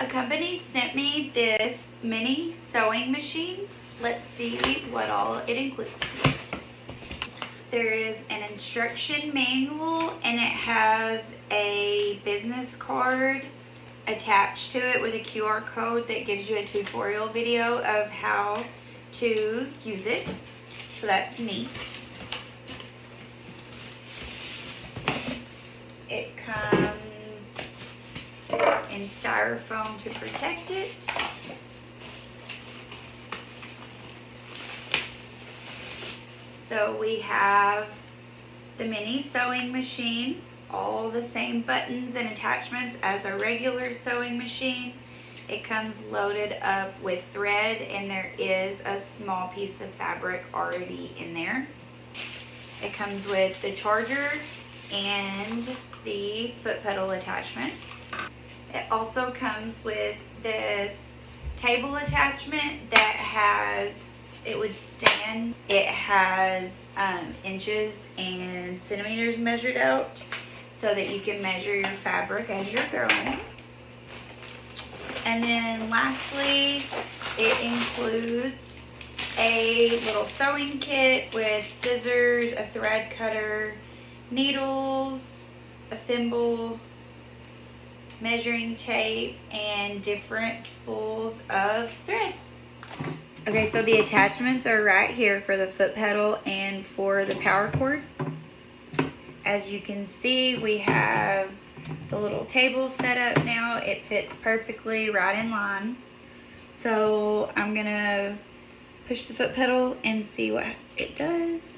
A company sent me this mini sewing machine. Let's see what all it includes. There is an instruction manual and it has a business card attached to it with a QR code that gives you a tutorial video of how to use it. So that's neat. It comes in styrofoam to protect it. So we have the mini sewing machine, all the same buttons and attachments as a regular sewing machine. It comes loaded up with thread and there is a small piece of fabric already in there. It comes with the charger and the foot pedal attachment. It also comes with this table attachment that has, it would stand. It has inches and centimeters measured out so that you can measure your fabric as you're going. And then lastly, it includes a little sewing kit with scissors, a thread cutter, needles, a thimble, measuring tape, and different spools of thread. Okay, so the attachments are right here for the foot pedal and for the power cord. As you can see, we have the little table set up now. It fits perfectly right in line. So I'm gonna push the foot pedal and see what it does.